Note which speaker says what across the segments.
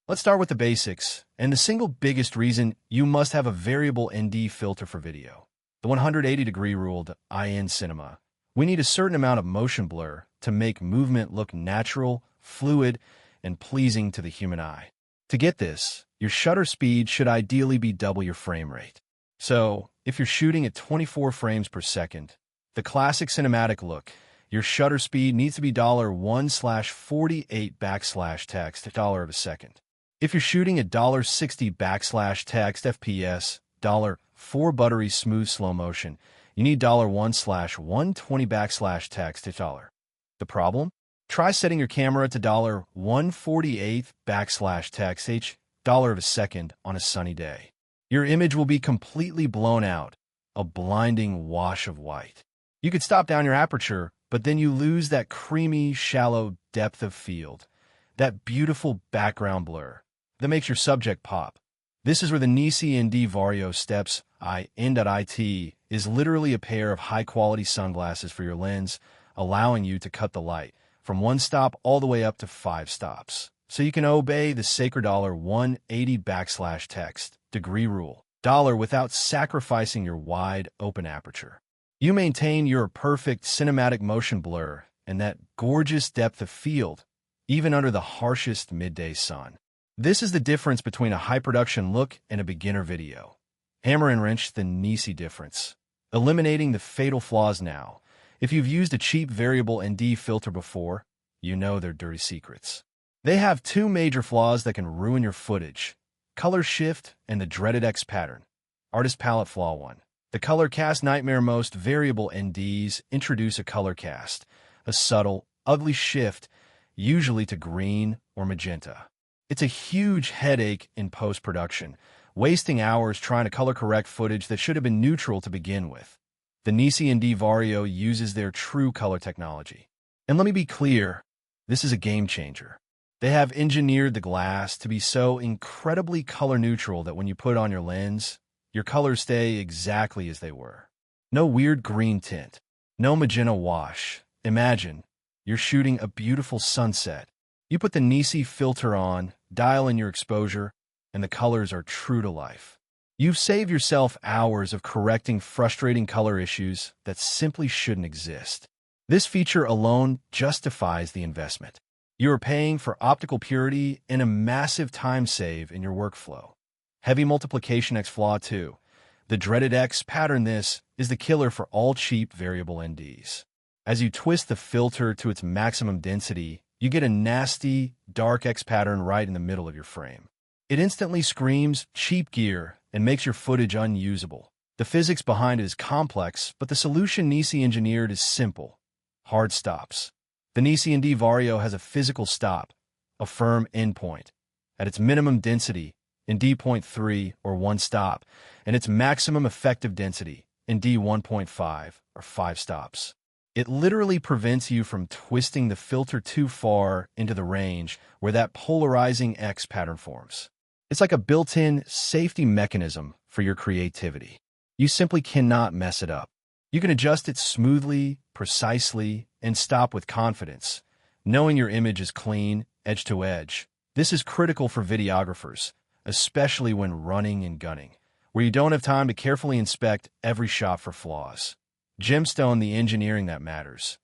Speaker 1: Let's start with the basics, and the single biggest reason you must have a variable ND filter for video. The 180-degree rule in cinema. We need a certain amount of motion blur to make movement look natural, fluid, and pleasing to the human eye. To get this, your shutter speed should ideally be double your frame rate. So, if you're shooting at 24 frames per second, the classic cinematic look, your shutter speed needs to be $1/48 $text of a second. If you're shooting at $60 text FPS, $4 buttery smooth slow motion, you need $1/120 text $. The problem? Try setting your camera to $1/48 text $$ of a second on a sunny day. Your image will be completely blown out, a blinding wash of white. You could stop down your aperture, but then you lose that creamy, shallow depth of field, that beautiful background blur that makes your subject pop. This is where the Nisi VND Variable steps in. Is literally a pair of high-quality sunglasses for your lens, allowing you to cut the light from one stop all the way up to 5 stops. So you can obey the sacred $180 text degree rule without sacrificing your wide open aperture. You maintain your perfect cinematic motion blur and that gorgeous depth of field, even under the harshest midday sun. This is the difference between a high-production look and a beginner video. Hammer and wrench the Nisi difference, eliminating the fatal flaws now. If you've used a cheap variable ND filter before, you know their dirty secrets. They have 2 major flaws that can ruin your footage: color shift and the dreaded X pattern. Artist palette flaw 1. The color cast nightmare. Most variable NDs introduce a color cast, a subtle, ugly shift, usually to green or magenta. It's a huge headache in post-production, wasting hours trying to color-correct footage that should have been neutral to begin with. The Nisi VND Variable uses their true color technology. And let me be clear, this is a game changer. They have engineered the glass to be so incredibly color-neutral that when you put it on your lens, your colors stay exactly as they were. No weird green tint, no magenta wash. Imagine, you're shooting a beautiful sunset. You put the Nisi filter on, dial in your exposure, and the colors are true to life. You've saved yourself hours of correcting frustrating color issues that simply shouldn't exist. This feature alone justifies the investment. You are paying for optical purity and a massive time save in your workflow. Heavy multiplication X flaw 2. The dreaded X pattern. This is the killer for all cheap variable NDs. As you twist the filter to its maximum density, you get a nasty, dark X pattern right in the middle of your frame. It instantly screams cheap gear and makes your footage unusable. The physics behind it is complex, but the solution Nisi engineered is simple: hard stops. The Nisi VND Variable has a physical stop, a firm endpoint, at its minimum density, in D.3 or 1 stop, and its maximum effective density, in D1.5 or 5 stops. It literally prevents you from twisting the filter too far into the range where that polarizing X pattern forms. It's like a built-in safety mechanism for your creativity. You simply cannot mess it up. You can adjust it smoothly, precisely, and stop with confidence, knowing your image is clean, edge to edge. This is critical for videographers, especially when running and gunning, where you don't have time to carefully inspect every shot for flaws. Gemstone the engineering that matters.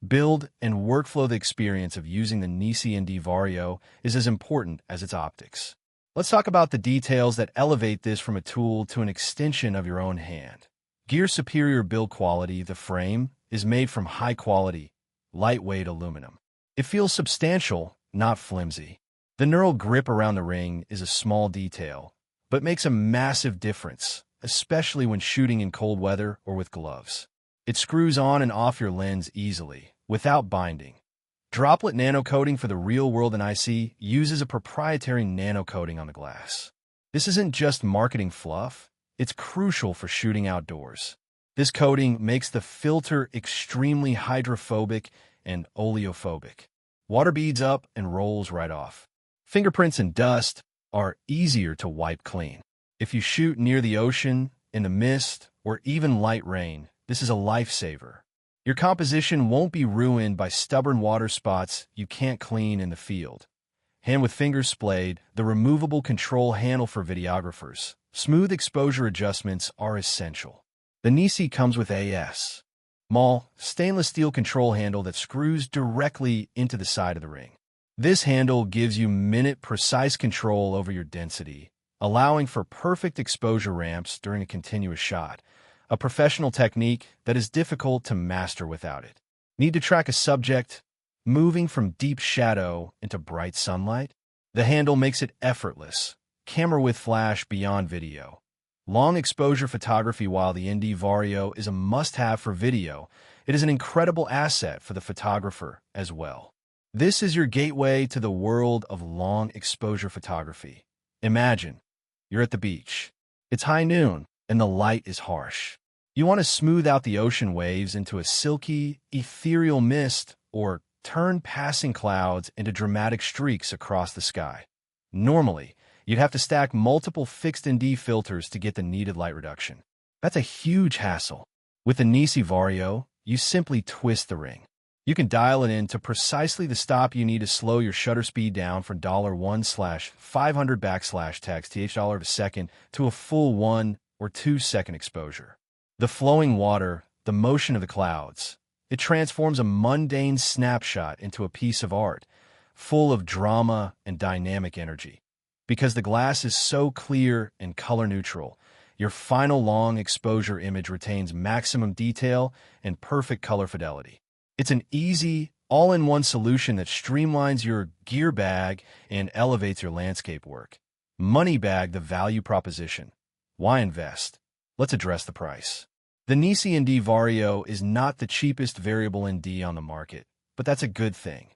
Speaker 1: Build and workflow. The experience of using the Nisi VND Variable is as important as its optics. Let's talk about the details that elevate this from a tool to an extension of your own hand. Gear superior build quality. The frame is made from high-quality, lightweight aluminum. It feels substantial, not flimsy. The neural grip around the ring is a small detail, but makes a massive difference, especially when shooting in cold weather or with gloves. It screws on and off your lens easily, without binding. Droplet nano coating for the real world. Nisi uses a proprietary nano coating on the glass. This isn't just marketing fluff, it's crucial for shooting outdoors. This coating makes the filter extremely hydrophobic and oleophobic. Water beads up and rolls right off. Fingerprints and dust are easier to wipe clean. If you shoot near the ocean, in the mist, or even light rain, this is a lifesaver. Your composition won't be ruined by stubborn water spots you can't clean in the field. Hand with fingers splayed, the removable control handle for videographers. Smooth exposure adjustments are essential. The Nisi comes with a small stainless steel control handle that screws directly into the side of the ring. This handle gives you minute-precise control over your density, allowing for perfect exposure ramps during a continuous shot, a professional technique that is difficult to master without it. Need to track a subject moving from deep shadow into bright sunlight? The handle makes it effortless. Camera with flash beyond video. Long exposure photography. While the ND Vario is a must-have for video, it is an incredible asset for the photographer as well. This is your gateway to the world of long exposure photography. Imagine you're at the beach. It's high noon and the light is harsh. You want to smooth out the ocean waves into a silky, ethereal mist or turn passing clouds into dramatic streaks across the sky. Normally, you'd have to stack multiple fixed ND filters to get the needed light reduction. That's a huge hassle. With the Nisi Vario, you simply twist the ring. You can dial it in to precisely the stop you need to slow your shutter speed down from $1/500 text a second to a full 1 or 2 second exposure. The flowing water, the motion of the clouds, it transforms a mundane snapshot into a piece of art, full of drama and dynamic energy. Because the glass is so clear and color neutral, your final long exposure image retains maximum detail and perfect color fidelity. It's an easy, all-in-one solution that streamlines your gear bag and elevates your landscape work. Money bag, the value proposition. Why invest? Let's address the price. The Nisi ND Vario is not the cheapest variable ND on the market, but that's a good thing.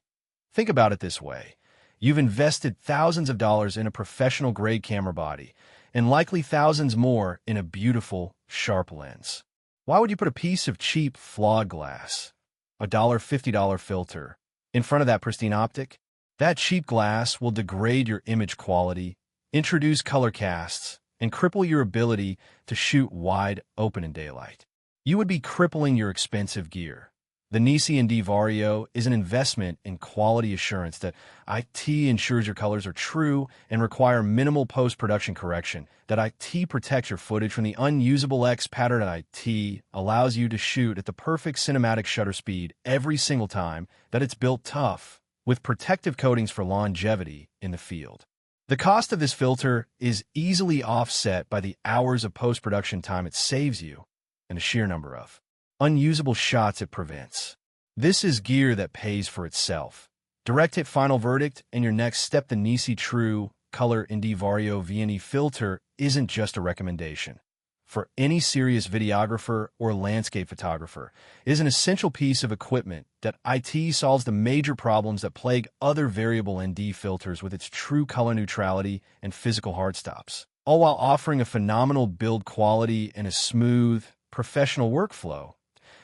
Speaker 1: Think about it this way. You've invested thousands of dollars in a professional-grade camera body, and likely thousands more in a beautiful, sharp lens. Why would you put a piece of cheap, flawed glass, a $50 filter, in front of that pristine optic? That cheap glass will degrade your image quality, introduce color casts, and cripple your ability to shoot wide open in daylight. You would be crippling your expensive gear. The Nisi ND Vario is an investment in quality assurance that IT ensures your colors are true and require minimal post-production correction, that IT protects your footage from the unusable X pattern, that IT allows you to shoot at the perfect cinematic shutter speed every single time, that it's built tough, with protective coatings for longevity in the field. The cost of this filter is easily offset by the hours of post-production time it saves you and a sheer number of unusable shots it prevents. This is gear that pays for itself. Direct hit final verdict and your next step. The Nisi True Color ND Vario VND Filter isn't just a recommendation. For any serious videographer or landscape photographer, it is an essential piece of equipment that IT solves the major problems that plague other variable ND filters with its true color neutrality and physical hard stops, all while offering a phenomenal build quality and a smooth, professional workflow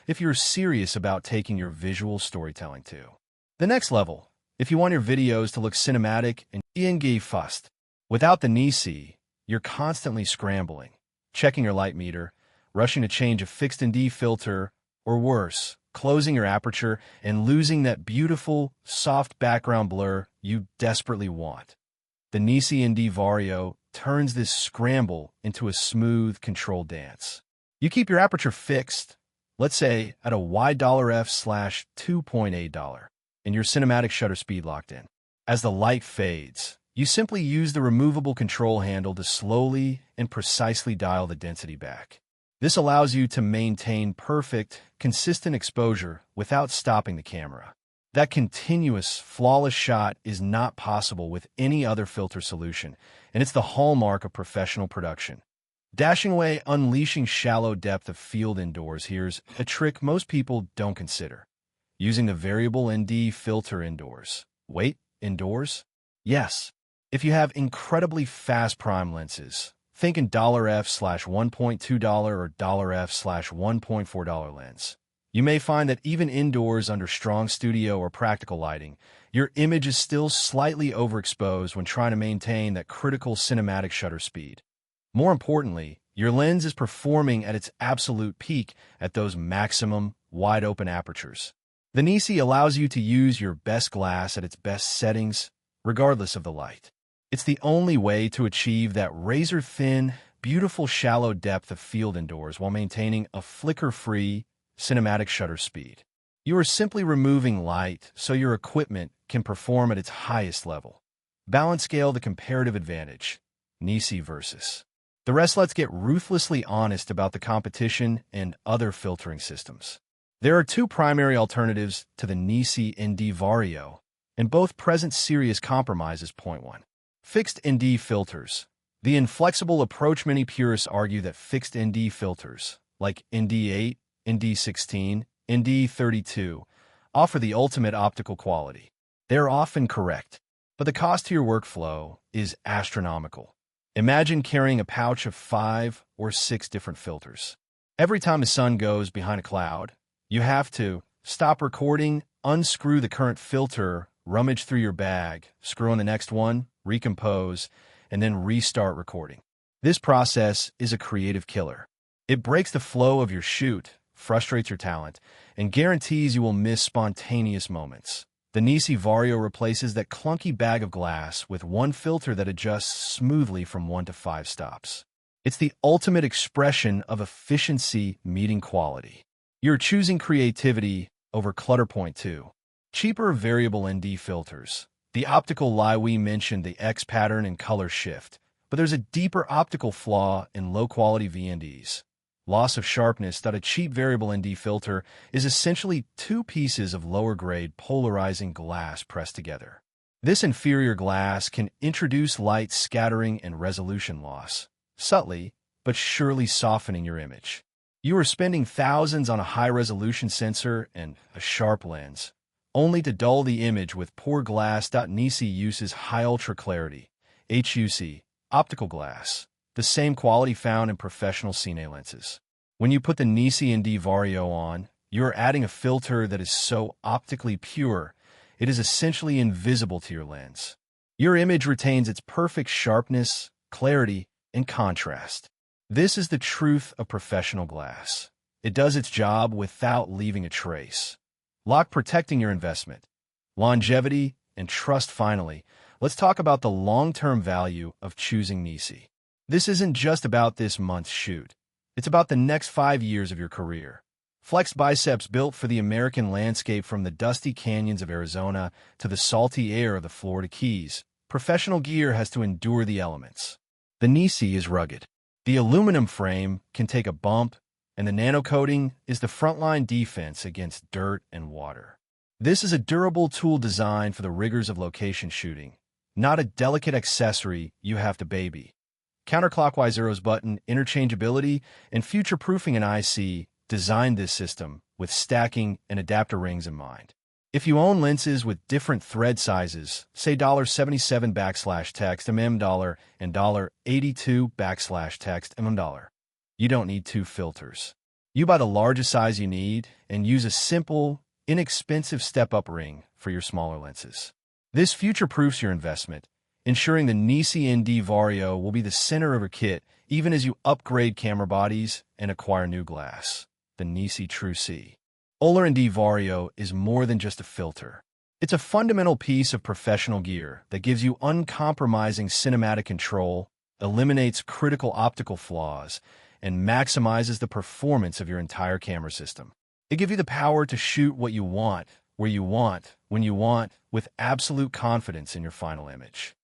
Speaker 1: if you're serious about taking your visual storytelling to the next level. If you want your videos to look cinematic and engage fast. Without the Nisi, you're constantly scrambling, checking your light meter, rushing to change a fixed ND filter, or worse, closing your aperture and losing that beautiful, soft background blur you desperately want. The Nisi ND Vario turns this scramble into a smooth, controlled dance. You keep your aperture fixed, let's say at a wide f/2.8, and your cinematic shutter speed locked in. As the light fades, you simply use the removable control handle to slowly and precisely dial the density back. This allows you to maintain perfect, consistent exposure without stopping the camera. That continuous, flawless shot is not possible with any other filter solution, and it's the hallmark of professional production. Dashing away, unleashing shallow depth of field indoors. Here's a trick most people don't consider. Using the variable ND filter indoors. Wait, indoors? Yes. If you have incredibly fast prime lenses, think in $f/$1.2 or $f/$1.4 lens. You may find that even indoors under strong studio or practical lighting, your image is still slightly overexposed when trying to maintain that critical cinematic shutter speed. More importantly, your lens is performing at its absolute peak at those maximum, wide-open apertures. The Nisi allows you to use your best glass at its best settings, regardless of the light. It's the only way to achieve that razor-thin, beautiful shallow depth of field indoors while maintaining a flicker-free, cinematic shutter speed. You are simply removing light so your equipment can perform at its highest level. Balance scale the comparative advantage. Nisi versus the rest. Let's get ruthlessly honest about the competition and other filtering systems. There are two primary alternatives to the Nisi ND Vario, and both present serious compromises. Point 1. Fixed ND filters. The inflexible approach. Many purists argue that fixed ND filters, like ND8, ND16, ND32, offer the ultimate optical quality. They are often correct, but the cost to your workflow is astronomical. Imagine carrying a pouch of 5 or 6 different filters. Every time the sun goes behind a cloud, you have to stop recording, unscrew the current filter, rummage through your bag, screw on the next one, recompose, and then restart recording. This process is a creative killer. It breaks the flow of your shoot, frustrates your talent, and guarantees you will miss spontaneous moments. The Nisi Vario replaces that clunky bag of glass with one filter that adjusts smoothly from 1 to 5 stops. It's the ultimate expression of efficiency meeting quality. You're choosing creativity over clutter. Point 2. Cheaper variable ND filters. The optical lie. We mentioned the X pattern and color shift, but there's a deeper optical flaw in low-quality VNDs. Loss of sharpness. A cheap variable ND filter is essentially 2 pieces of lower-grade polarizing glass pressed together. This inferior glass can introduce light scattering and resolution loss, subtly but surely softening your image. You are spending thousands on a high-resolution sensor and a sharp lens, only to dull the image with poor glass. Nisi uses high ultra-clarity, HUC, optical glass, the same quality found in professional Cine lenses. When you put the Nisi ND Vario on, you're adding a filter that is so optically pure, it is essentially invisible to your lens. Your image retains its perfect sharpness, clarity, and contrast. This is the truth of professional glass. It does its job without leaving a trace. Lock protecting your investment, longevity, and trust. Finally, let's talk about the long-term value of choosing Nisi. This isn't just about this month's shoot. It's about the next 5 years of your career. Flex biceps built for the American landscape. From the dusty canyons of Arizona to the salty air of the Florida Keys, professional gear has to endure the elements. The Nisi is rugged. The aluminum frame can take a bump, and the nano coating is the frontline defense against dirt and water. This is a durable tool designed for the rigors of location shooting, not a delicate accessory you have to baby. Counterclockwise arrows button, interchangeability, and future-proofing. An IC designed this system with stacking and adapter rings in mind. If you own lenses with different thread sizes, say $77/text $, and $82/text $, you don't need 2 filters. You buy the largest size you need and use a simple, inexpensive step-up ring for your smaller lenses. This future-proofs your investment, ensuring the Nisi ND Vario will be the center of your kit even as you upgrade camera bodies and acquire new glass. The Nisi True C. ND Vario is more than just a filter. It's a fundamental piece of professional gear that gives you uncompromising cinematic control, eliminates critical optical flaws, and maximizes the performance of your entire camera system. It gives you the power to shoot what you want, where you want, when you want, with absolute confidence in your final image.